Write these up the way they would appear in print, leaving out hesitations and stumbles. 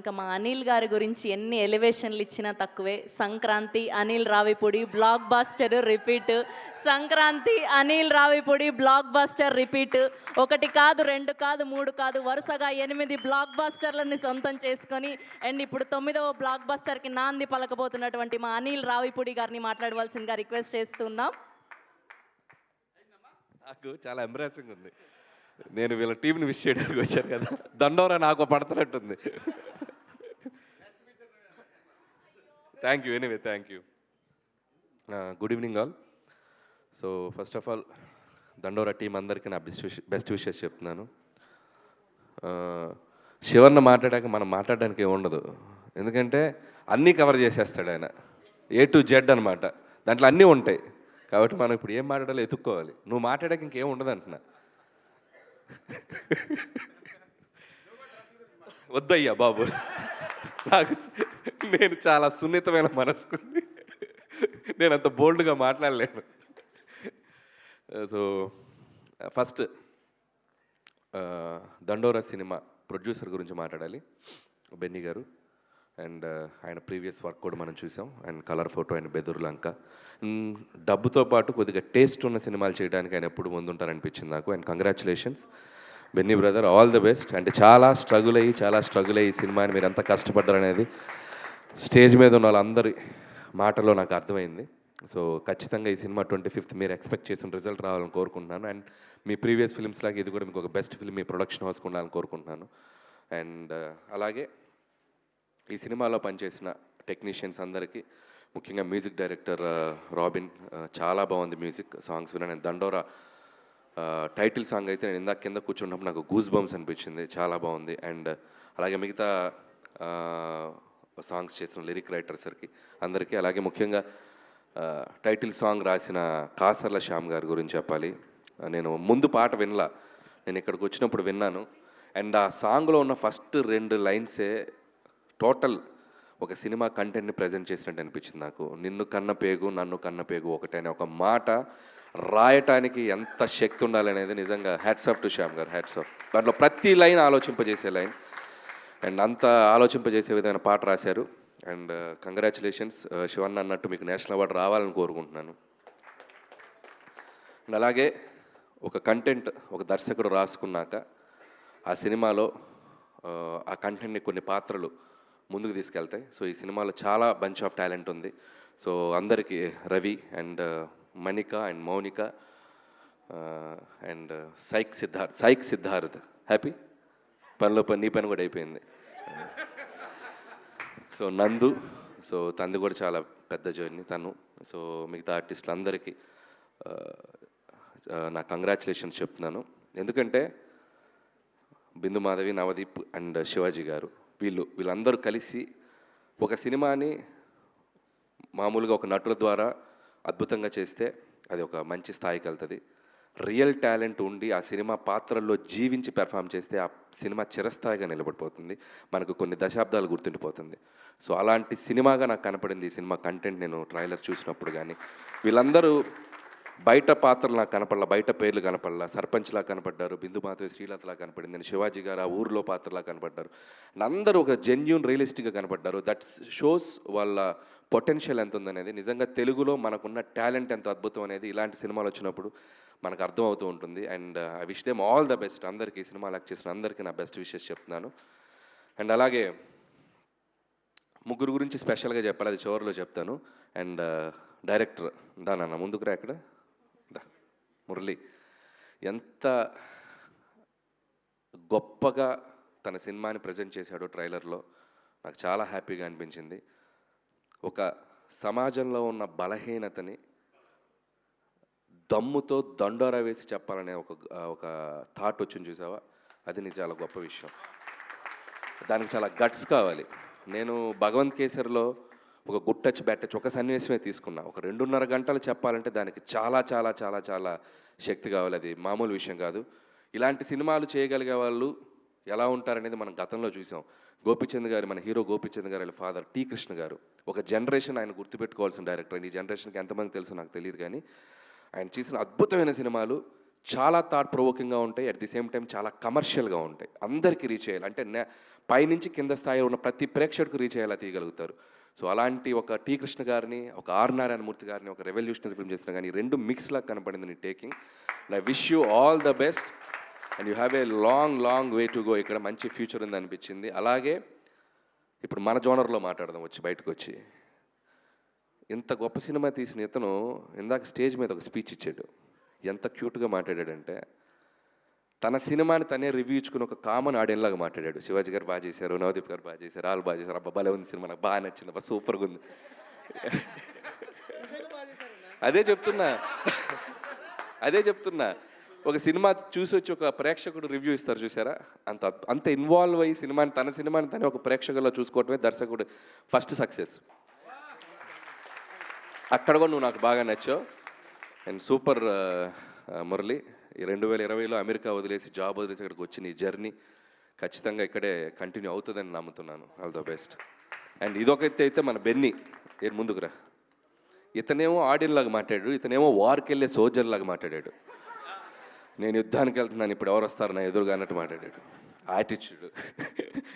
ఇంకా మా అనిల్ గారి గురించి ఎన్ని ఎలివేషన్లు ఇచ్చినా తక్కువే. Sankranti Anil Ravipudi blockbuster repeat, Sankranti Anil Ravipudi blockbuster repeat. ఒకటి కాదు, రెండు కాదు, మూడు కాదు, వరుసగా 8 బ్లాక్ బాస్టర్లని సొంతం చేసుకొని అండ్ ఇప్పుడు 9వ బ్లాక్ బాస్టర్కి నాంది పలకబోతున్నటువంటి మా అనిల్ రావిపూడి గారిని మాట్లాడవలసిందిగా రిక్వెస్ట్ చేస్తున్నాం. నాకు చాలా ఎంబ్రాసింగ్ ఉంది. నేను వీళ్ళ టీంని విష్ చేయడానికి వచ్చాను కదా, దండోరా నాకు పడుతున్నట్టుంది. Thank you, anyway thank you. Good evening all. So first of all Dandora team అందరికీ నా బెస్ట్ విషెస్ చెప్తున్నాను. శివన్న మాట్లాడాక మనం మాట్లాడడానికి ఏమి ఉండదు, ఎందుకంటే అన్నీ కవర్ చేసేస్తాడు ఆయన, A to Z అనమాట. దాంట్లో అన్నీ ఉంటాయి కాబట్టి మనం ఇప్పుడు ఏం మాట్లాడాలో ఎత్తుక్కోవాలి. నువ్వు మాట్లాడాక ఇంకేం ఉండదు అంటున్నా. వద్దయ్యా బాబు, నాకు నేను చాలా సున్నితమైన మనసుకుని నేను అంత బోల్డ్గా మాట్లాడలేను. సో ఫస్ట్ దండోరా సినిమా ప్రొడ్యూసర్ గురించి మాట్లాడాలి, బెన్నీ గారు. అండ్ ఆయన ప్రీవియస్ వర్క్ కూడా మనం చూసాం. అండ్ కలర్ ఫోటో అండ్ బెదురు లంక. డబ్బుతో పాటు కొద్దిగా టేస్ట్ ఉన్న సినిమాలు చేయడానికి ఆయన ఎప్పుడు ముందుంటారనిపించింది నాకు. And congratulations Benny brother, all the best. అంటే చాలా స్ట్రగుల్ అయ్యి ఈ సినిమాని మీరు ఎంత కష్టపడ్డారనేది స్టేజ్ మీద ఉన్న వాళ్ళందరి మాటలో నాకు అర్థమైంది. సో ఖచ్చితంగా ఈ సినిమా 25th మీరు ఎక్స్పెక్ట్ చేసిన రిజల్ట్ రావాలని కోరుకుంటున్నాను. అండ్ మీ ప్రీవియస్ ఫిల్మ్స్ లాగా ఇది కూడా మీకు ఒక బెస్ట్ ఫిల్మ్ మీ ప్రొడక్షన్ హౌస్కి ఉండాలని కోరుకుంటున్నాను. అండ్ అలాగే ఈ సినిమాలో పనిచేసిన టెక్నీషియన్స్ అందరికీ, ముఖ్యంగా మ్యూజిక్ డైరెక్టర్ రాబిన్, చాలా బాగుంది మ్యూజిక్. సాంగ్స్ విన్నాను. దండోరా టైటిల్ సాంగ్ అయితే నేను ఇందాక కింద కూర్చున్నప్పుడు నాకు గూస్ బంప్స్ అనిపించింది, చాలా బాగుంది. అండ్ అలాగే మిగతా సాంగ్స్ చేసిన లిరిక్ రైటర్స్కి అందరికీ, అలాగే ముఖ్యంగా టైటిల్ సాంగ్ రాసిన కాసర్ల శ్యామ్ గారి గురించి చెప్పాలి. నేను ముందు పాట వినలా, నేను ఇక్కడికి వచ్చినప్పుడు విన్నాను. అండ్ ఆ సాంగ్లో ఉన్న ఫస్ట్ 2 లైన్సే టోటల్ ఒక సినిమా కంటెంట్ని ప్రజెంట్ చేసినట్టు అనిపించింది నాకు. నిన్ను కన్న పేగు నన్ను కన్న పేగు ఒకటే అనే ఒక మాట రాయటానికి ఎంత శక్తి ఉండాలనేది నిజంగా హ్యాట్స్ ఆఫ్ టు శ్యామ్ గారు, హ్యాట్స్ ఆఫ్. దాంట్లో ప్రతి లైన్ ఆలోచింపజేసే లైన్, అండ్ అంత ఆలోచింపజేసే విధమైన పాట రాశారు. అండ్ కంగ్రాచులేషన్స్ శివన్న అన్నట్టు మీకు నేషనల్ అవార్డు రావాలని కోరుకుంటున్నాను. అండ్ అలాగే ఒక కంటెంట్ ఒక దర్శకుడు రాసుకున్నాక ఆ సినిమాలో ఆ కంటెంట్ని కొన్ని పాత్రలు ముందుకు తీసుకెళ్తాయి. సో ఈ సినిమాలో చాలా బంచ్ ఆఫ్ టాలెంట్ ఉంది. సో అందరికీ Ravi and Manika and Mounika and psych Siddharth happy పనిలో నీ పని కూడా అయిపోయింది. సో నందు, సో తనది కూడా చాలా పెద్ద జర్నీ తను. సో మిగతా ఆర్టిస్టులు అందరికీ నా కంగ్రాచులేషన్స్ చెప్తున్నాను. ఎందుకంటే బిందు మాధవి, నవదీప్ అండ్ శివాజీ గారు వీళ్ళందరూ కలిసి ఒక సినిమాని మామూలుగా ఒక నటుల ద్వారా అద్భుతంగా చేస్తే అది ఒక మంచి స్థాయికి వెళ్తుంది. రియల్ టాలెంట్ ఉండి ఆ సినిమా పాత్రల్లో జీవించి పెర్ఫామ్ చేస్తే ఆ సినిమా చిరస్థాయిగా నిలబడిపోతుంది, మనకు కొన్ని దశాబ్దాలు గుర్తుండిపోతుంది. సో అలాంటి సినిమాగా నాకు కనపడింది ఈ సినిమా కంటెంట్. నేను ట్రైలర్ చూసినప్పుడు కానీ వీళ్ళందరూ బయట పాత్రలు నాకు కనపడలా, బయట పేర్లు కనపడలా. సర్పంచ్లా కనపడ్డారు, బిందు మాధవి శ్రీలతలా కనపడింది, అని శివాజీ గారు ఆ ఊరిలో పాత్రలా కనపడ్డారు. అందరూ ఒక జెన్యూన్ రియలిస్టిక్గా కనపడ్డారు. దట్ షోస్ వాళ్ళ పొటెన్షియల్ ఎంత ఉందనేది. నిజంగా తెలుగులో మనకున్న టాలెంట్ ఎంత అద్భుతం అనేది ఇలాంటి సినిమాలు వచ్చినప్పుడు మనకు అర్థమవుతూ ఉంటుంది. And I wish them all the best. అందరికీ ఈ సినిమా యాక్ట్ చేసిన అందరికీ నా బెస్ట్ విషెస్ చెప్తున్నాను. అండ్ అలాగే ముగ్గురు గురించి స్పెషల్గా చెప్పాలి, అది చివరిలో చెప్తాను. అండ్ డైరెక్టర్ దానన్న ముందుకు రా, ఇక్కడ మురళి ఎంత గొప్పగా తన సినిమాని ప్రజెంట్ చేశాడో ట్రైలర్లో, నాకు చాలా హ్యాపీగా అనిపించింది. ఒక సమాజంలో ఉన్న బలహీనతని దమ్ముతో దండోరా వేసి చెప్పాలనే ఒక థాట్ వచ్చింది చూసావా, అది నీకు చాలా గొప్ప విషయం. దానికి చాలా గట్స్ కావాలి. నేను భగవంత్ కేసరిలో ఒక గుడ్ టచ్ బ్యాడ్ టచ్ ఒక సన్నివేశమే తీసుకున్నా. ఒక 2.5 గంటలు చెప్పాలంటే దానికి చాలా చాలా చాలా చాలా శక్తి కావాలి, అది మామూలు విషయం కాదు. ఇలాంటి సినిమాలు చేయగలిగే వాళ్ళు ఎలా ఉంటారనేది మనం గతంలో చూసాం. గోపీచంద్ గారు, మన హీరో గోపీచంద్ గారు వాళ్ళ ఫాదర్ టీ కృష్ణ గారు, ఒక జనరేషన్ ఆయన గుర్తుపెట్టుకోవాల్సిన డైరెక్టర్. ఈ జనరేషన్కి ఎంతమంది తెలుసో నాకు తెలియదు, కానీ ఆయన చేసిన అద్భుతమైన సినిమాలు చాలా థాట్ ప్రొవోకింగ్గా ఉంటాయి, అట్ ది సేమ్ టైం చాలా కమర్షియల్గా ఉంటాయి, అందరికీ రీచ్ చేయాలి. అంటే పైనుంచి కింద స్థాయిలో ఉన్న ప్రతి ప్రేక్షకుడికి రీచ్ అయ్యేలా తీయగలుగుతారు. సో అలాంటి ఒక టీ కృష్ణ గారిని, ఒక ఆర్ నారాయణమూర్తి గారిని ఒక రెవల్యూషనరీ ఫిల్మ్ చేసిన కానీ 2 మిక్స్లా కనపడింది నీ taking. And I wish you all the best and you have a long way to go. ఇక్కడ మంచి ఫ్యూచర్ ఉంది అనిపించింది. అలాగే ఇప్పుడు మన జోనర్లో మాట్లాడదాం బయటకు వచ్చి. ఇంత గొప్ప సినిమా తీసిన ఇతను ఇందాక స్టేజ్ మీద ఒక స్పీచ్ ఇచ్చాడు. ఎంత క్యూట్గా మాట్లాడాడంటే తన సినిమాని తనే రివ్యూ ఇచ్చుకుని ఒక కామన్ ఆడియన్లాగా మాట్లాడాడు. శివాజీ గారు బాగా చేశారు, నవదీప్ గారు బాగా చేశారు, వాళ్ళు బాగా చేశారు, అబ్బా భలే ఉంది సినిమా, నాకు బాగా నచ్చింది, అబ్బా సూపర్గా ఉంది. అదే చెప్తున్నా ఒక సినిమా చూసి వచ్చి ఒక ప్రేక్షకుడు రివ్యూ ఇస్తారు చూసారా, అంత ఇన్వాల్వ్ అయ్యి తన సినిమాని తనే ఒక ప్రేక్షకుల్లో చూసుకోవటమే దర్శకుడు ఫస్ట్ సక్సెస్. అక్కడ కూడా నువ్వు నాకు బాగా నచ్చావు. అండ్ సూపర్ మురళి, ఈ 2020లో అమెరికా వదిలేసి జాబ్ వదిలేసి ఇక్కడికి వచ్చి నీ జర్నీ ఖచ్చితంగా ఇక్కడే కంటిన్యూ అవుతుందని నమ్ముతున్నాను. All the best. అండ్ ఇదొకైతే అయితే మన బెన్నీ ముందుకు రా. ఇతనేమో ఆడియన్ లాగా మాట్లాడాడు, ఇతనేమో వార్కి వెళ్ళే సోల్జర్ లాగా మాట్లాడాడు. నేను యుద్ధానికి వెళ్తున్నాను, ఇప్పుడు ఎవరు వస్తారు నా ఎదురుగా అన్నట్టు మాట్లాడాడు. యాటిట్యూడ్.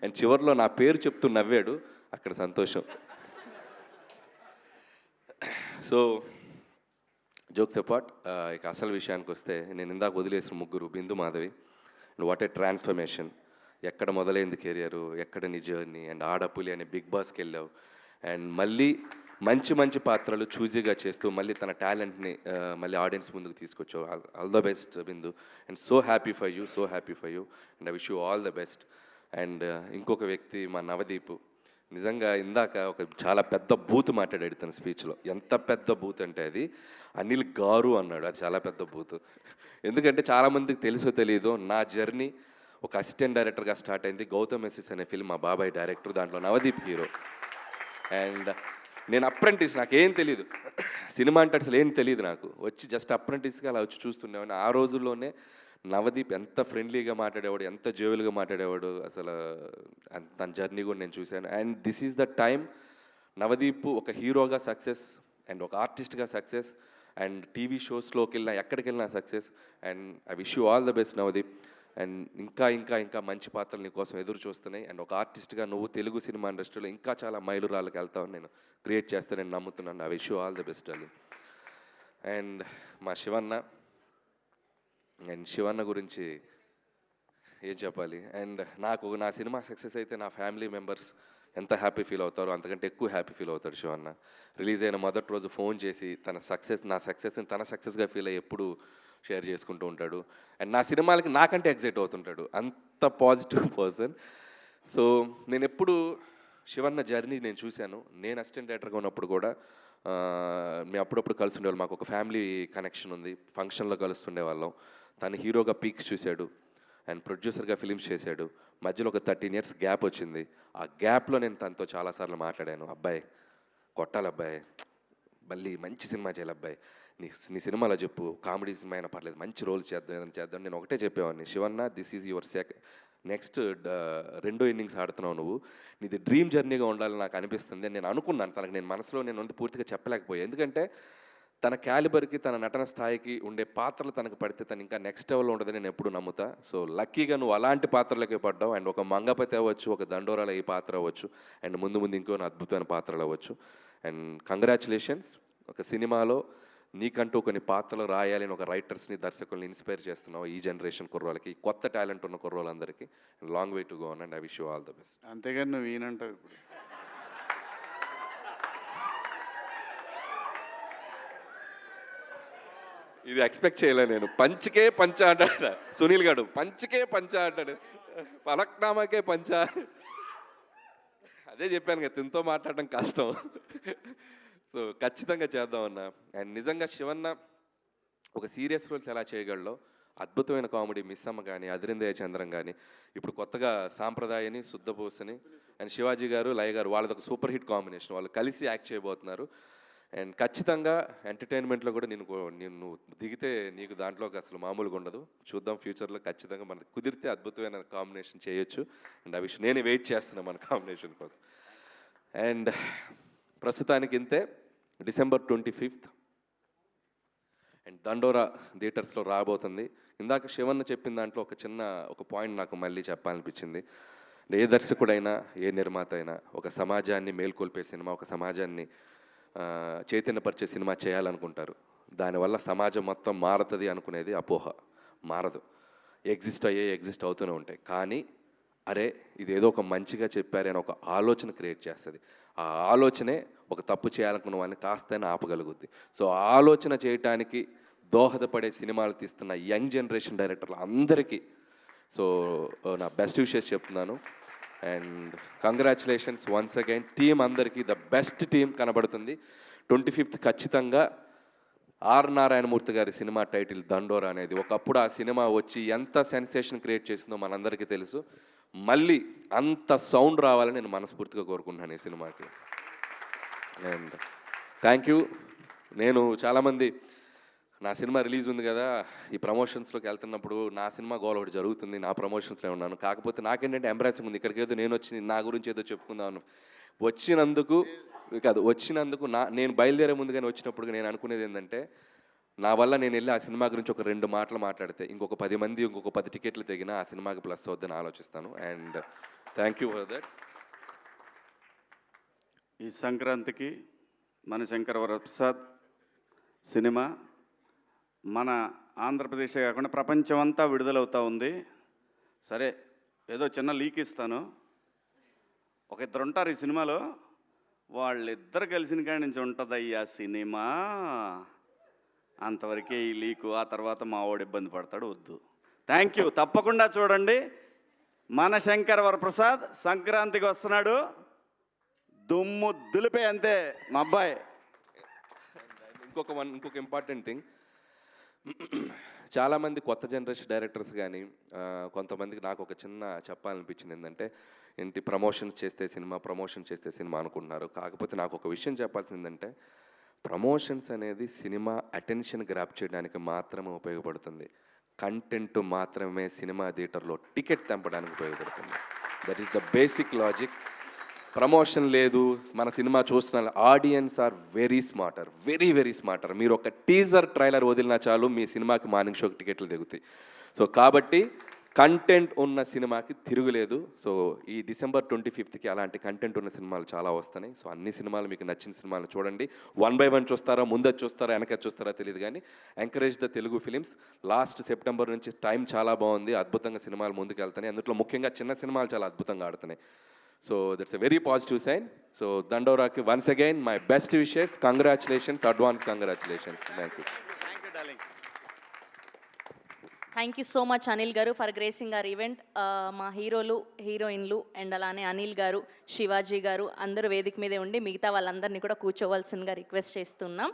అండ్ చివరిలో నా పేరు చెప్తూ నవ్వాడు, అక్కడ సంతోషం. సో జోక్స్ అపార్ట్, ఇక అసలు విషయానికి వస్తే నేను ఇందాక వదిలేసిన ముగ్గురు, Bindu Madhavi and what a transformation. ఎక్కడ మొదలైంది కెరియరు, ఎక్కడ నీ జర్నీ. అండ్ ఆడపులి అనే బిగ్ బాస్కి వెళ్ళావు అండ్ మళ్ళీ మంచి పాత్రలు చూజీగా చేస్తూ మళ్ళీ తన టాలెంట్ని మళ్ళీ ఆడియన్స్ ముందుకు తీసుకొచ్చావు. All the best Bindu. And so happy for you and I wish you all the best. And ఇంకొక వ్యక్తి మా నవదీప్, నిజంగా ఇందాక ఒక చాలా పెద్ద బూత్ మాట్లాడాడు తన స్పీచ్లో. ఎంత పెద్ద బూత్ అంటే అది అనిల్ గారు అన్నాడు, అది చాలా పెద్ద బూత్. ఎందుకంటే చాలామందికి తెలుసో తెలియదో నా జర్నీ ఒక అసిస్టెంట్ డైరెక్టర్గా స్టార్ట్ అయింది. గౌతమ్ ఎస్ఎస్ అనే ఫిల్మ్ మా బాబాయ్ డైరెక్టర్, దాంట్లో నవదీప్ హీరో. అండ్ నేను అప్రెంటిస్, నాకేం తెలియదు సినిమా అంటే అసలు ఏం తెలియదు నాకు. వచ్చి జస్ట్ అప్రెంటిస్గా అలా వచ్చి చూస్తుండేవాడిని. ఆ రోజుల్లోనే నవదీప్ ఎంత ఫ్రెండ్లీగా మాట్లాడేవాడు, ఎంత జోవెల్గా మాట్లాడేవాడు, అసలు తన జర్నీ కూడా నేను చూశాను. And this is the time Navdeep ఒక హీరోగా సక్సెస్ అండ్ ఒక ఆర్టిస్ట్గా సక్సెస్ అండ్ టీవీ షోస్లోకి వెళ్ళినా ఎక్కడికి వెళ్ళినా success. And I wish you all the best Navdeep. And ఇంకా మంచి పాత్రలు నీ కోసం ఎదురు చూస్తున్నాయి. అండ్ ఒక ఆర్టిస్ట్గా నువ్వు తెలుగు సినిమా ఇండస్ట్రీలో ఇంకా చాలా మైలురాళ్ళకి వెళ్తావని నేను క్రియేట్ చేస్తానని నమ్ముతున్నాను. I wish you all the best అని. అండ్ మా శివన్న గురించి ఏం చెప్పాలి. అండ్ నా సినిమా సక్సెస్ అయితే నా ఫ్యామిలీ మెంబర్స్ ఎంత హ్యాపీ ఫీల్ అవుతారో అంతకంటే ఎక్కువ హ్యాపీ ఫీల్ అవుతాడు శివన్న. రిలీజ్ అయిన మొదటి రోజు ఫోన్ చేసి నా సక్సెస్ని తన సక్సెస్గా ఫీల్ అయ్యి ఎప్పుడు షేర్ చేసుకుంటూ ఉంటాడు. అండ్ నా సినిమాలకి నాకంటే ఎగ్జైట్ అవుతుంటాడు, అంత పాజిటివ్ పర్సన్. సో నేను ఎప్పుడు శివన్న జర్నీ నేను చూశాను. నేను అసిస్టెంట్ డైరెక్టర్గా ఉన్నప్పుడు కూడా మేము అప్పుడప్పుడు కలిసి ఉండేవాళ్ళం. మాకు ఒక ఫ్యామిలీ కనెక్షన్ ఉంది, ఫంక్షన్లో కలుస్తుండే వాళ్ళం. తను హీరోగా పీక్స్ చూశాడు అండ్ ప్రొడ్యూసర్గా ఫిలిమ్స్ చేశాడు. మధ్యలో ఒక 13 years గ్యాప్ వచ్చింది. ఆ గ్యాప్లో నేను తనతో చాలాసార్లు మాట్లాడాను. అబ్బాయి కొట్టాలి, అబ్బాయి మళ్ళీ మంచి సినిమా చేయాలి, అబ్బాయి నీ సినిమాలో చెప్పు, కామెడీ సినిమా అయినా పర్లేదు, మంచి రోల్ చేద్దాం, ఏదైనా చేద్దాం. నేను ఒకటే చెప్పేవాడిని, Shivanna this is your next 2 innings ఆడుతున్నావు నువ్వు, నీది డ్రీమ్ జర్నీగా ఉండాలని నాకు అనిపిస్తుంది. నేను అనుకున్నాను తనకు, నేను మనసులో నేను పూర్తిగా చెప్పలేకపోయాను. ఎందుకంటే తన క్యాలిబర్కి తన నటన స్థాయికి ఉండే పాత్రలు తనకు పడితే తను ఇంకా నెక్స్ట్ లెవెల్లో ఉంటుందని నేను ఎప్పుడు నమ్ముతా. సో లక్కీగా నువ్వు అలాంటి పాత్రలకే పడ్డావు. అండ్ ఒక మంగపతి అవ్వచ్చు, ఒక దండోరాల ఈ పాత్ర అవ్వచ్చు, అండ్ ముందు ఇంకో అద్భుతమైన పాత్రలు అవ్వచ్చు. అండ్ కంగ్రాచులేషన్స్, ఒక సినిమాలో నీకంటూ కొన్ని పాత్రలు రాయాలని ఒక రైటర్స్ని, దర్శకుల్ని ఇన్స్పైర్ చేస్తున్నావు ఈ జనరేషన్ కుర్రోళ్ళకి, కొత్త టాలెంట్ ఉన్న కుర్రోళ్ళందరికీ. Long way to go and I wish you all the best. అంతేగాని నువ్వు ఈయనంటావు ఇప్పుడు. ఇది ఎక్స్పెక్ట్ చేయలే నేను. పంచ్కే పంచ అంటాడు సునీల్ గారు, పంచ్కే పంచ అంటాడు, పలక్నామాకే పంచ. అదే చెప్పాను కదా, తినతో మాట్లాడడం కష్టం. సో ఖచ్చితంగా చేద్దామన్నా. అండ్ నిజంగా శివన్న ఒక సీరియస్ రోల్స్ ఎలా చేయగలడో, అద్భుతమైన కామెడీ మిస్సమ్మ కానీ, అదిరిందయ చంద్రం కానీ, ఇప్పుడు కొత్తగా సాంప్రదాయని, శుద్ధబోసని అండ్ శివాజీ గారు, లయ గారు, వాళ్ళది ఒక సూపర్ హిట్ కాంబినేషన్. వాళ్ళు కలిసి యాక్ట్ చేయబోతున్నారు. అండ్ ఖచ్చితంగా ఎంటర్టైన్మెంట్లో కూడా నిన్ను దిగితే నీకు దాంట్లోకి అసలు మామూలుగా ఉండదు. చూద్దాం ఫ్యూచర్లో ఖచ్చితంగా మనకు కుదిరితే అద్భుతమైన కాంబినేషన్ చేయొచ్చు. అండ్ ఆ విషయం నేను వెయిట్ చేస్తున్నాను మన కాంబినేషన్ కోసం. అండ్ ప్రస్తుతానికి ఇంతే. December 25th అండ్ దండోరా థియేటర్స్లో రాబోతుంది. ఇందాక శివన్న చెప్పిన దాంట్లో ఒక పాయింట్ నాకు మళ్ళీ చెప్పాలనిపించింది. ఏ దర్శకుడైనా ఏ నిర్మాత అయినా ఒక సమాజాన్ని మేల్కొల్పే సినిమా, ఒక సమాజాన్ని చైతన్యపరిచే సినిమా చేయాలనుకుంటారు. దానివల్ల సమాజం మొత్తం మారుతుంది అనుకునేది అపోహ. మారదు. ఎగ్జిస్ట్ అవుతూనే ఉంటాయి. కానీ అరే ఇదేదో ఒక మంచిగా చెప్పారే అని ఒక ఆలోచన క్రియేట్ చేస్తుంది. ఆ ఆలోచనే ఒక తప్పు చేయాలనుకున్న వాళ్ళని కాస్తైనా ఆపగలుగుద్ది. సో ఆలోచన చేయటానికి దోహదపడే సినిమాలు తీస్తున్న యంగ్ జనరేషన్ డైరెక్టర్లు అందరికీ సో నా బెస్ట్ విషెస్ చెప్తున్నాను. And congratulations once again. Team అందరికీ ద బెస్ట్ టీం కనబడుతుంది. 25th ఖచ్చితంగా ఆర్ నారాయణమూర్తి గారి సినిమా టైటిల్ దండోరా అనేది ఒకప్పుడు ఆ సినిమా వచ్చి ఎంత సెన్సేషన్ క్రియేట్ చేసిందో మనందరికీ తెలుసు. మళ్ళీ అంత సౌండ్ రావాలని నేను మనస్ఫూర్తిగా కోరుకుంటున్నాను ఈ సినిమాకి. And thank you. నేను చాలామంది నా సినిమా రిలీజ్ ఉంది కదా, ఈ ప్రమోషన్స్లోకి వెళ్తున్నప్పుడు నా సినిమా గోల్ ఒకటి జరుగుతుంది, నా ప్రమోషన్స్లో ఉన్నాను. కాకపోతే నాకేంటంటే ఎంబ్రాసింగ్ ఉంది, ఇక్కడికి ఏదో నేను వచ్చి నా గురించి ఏదో చెప్పుకుందాను. వచ్చినందుకు నేను బయలుదేరే ముందుగానే వచ్చినప్పుడు నేను అనుకునేది ఏంటంటే, నా వల్ల నేను వెళ్ళి ఆ సినిమా గురించి ఒక 2 మాటలు మాట్లాడితే ఇంకొక 10 మంది ఇంకొక 10 టికెట్లు తెగినా ఆ సినిమాకి ప్లస్ అవుద్దని ఆలోచిస్తాను. And thank you for that. ఈ సంక్రాంతికి మన శంకర వరప్రసాద్ సినిమా మన ఆంధ్రప్రదేశే కాకుండా ప్రపంచం అంతా విడుదలవుతూ ఉంది. సరే ఏదో చిన్న లీక్ ఇస్తాను. ఒక 2 ఉంటారు ఈ సినిమాలో, వాళ్ళిద్దరు కలిసిన కాడి నుంచి ఉంటుందయ్యా సినిమా. అంతవరకే ఈ లీకు. ఆ తర్వాత మా వాడు ఇబ్బంది పడతాడు, వద్దు. Thank you. తప్పకుండా చూడండి. మన శంకర వరప్రసాద్ సంక్రాంతికి వస్తున్నాడు, దుమ్ము దులిపే అంతే మా అబ్బాయి. ఇంకొక ఇంపార్టెంట్ థింగ్, చాలామంది కొత్త జనరేషన్ డైరెక్టర్స్ కానీ కొంతమందికి నాకు ఒక చిన్న చెప్పాలనిపించింది ఏంటంటే, ఏంటి ప్రమోషన్స్ చేస్తే సినిమా అనుకుంటున్నారు. కాకపోతే నాకు ఒక విషయం చెప్పాల్సింది ఏంటంటే, ప్రమోషన్స్ అనేది సినిమా అటెన్షన్ గ్రాప్ చేయడానికి మాత్రమే ఉపయోగపడుతుంది. కంటెంట్ మాత్రమే సినిమా థియేటర్లో టికెట్ తెంపడానికి ఉపయోగపడుతుంది. That is the basic logic. Promotion లేదు, మన సినిమా చూస్తున్న ఆడియన్స్ ఆర్ వెరీ స్మార్టర్. మీరు ఒక టీజర్ ట్రైలర్ వదిలినా చాలు మీ సినిమాకి మార్నింగ్ షోకి టికెట్లు దిగుతాయి. సో కాబట్టి కంటెంట్ ఉన్న సినిమాకి తిరుగులేదు. సో ఈ December 25th అలాంటి కంటెంట్ ఉన్న సినిమాలు చాలా వస్తున్నాయి. సో అన్ని సినిమాలు మీకు నచ్చిన సినిమాలు చూడండి. 1 by 1 చూస్తారా, ముందర చూస్తారా, వెనక చూస్తారా తెలియదు, కానీ encourage the Telugu films. Last September నుంచి టైం చాలా బాగుంది, అద్భుతంగా సినిమాలు ముందుకు వెళ్తున్నాయి. అందులో ముఖ్యంగా చిన్న సినిమాలు చాలా అద్భుతంగా ఆడుతున్నాయి. So that's a very positive sign. So దండోరాకి once again my best wishes. Congratulations, advance congratulations. Thank you. Thank you so much Anil గారు ఫర్ గ్రేసింగ్ ఆర్ ఈవెంట్. మా హీరోలు, హీరోయిన్లు అండ్ అలానే అనిల్ గారు, శివాజీ గారు అందరూ వేదిక మీదే ఉండి మిగతా వాళ్ళందరినీ కూడా కూర్చోవలసిందిగా రిక్వెస్ట్ చేస్తున్నాం.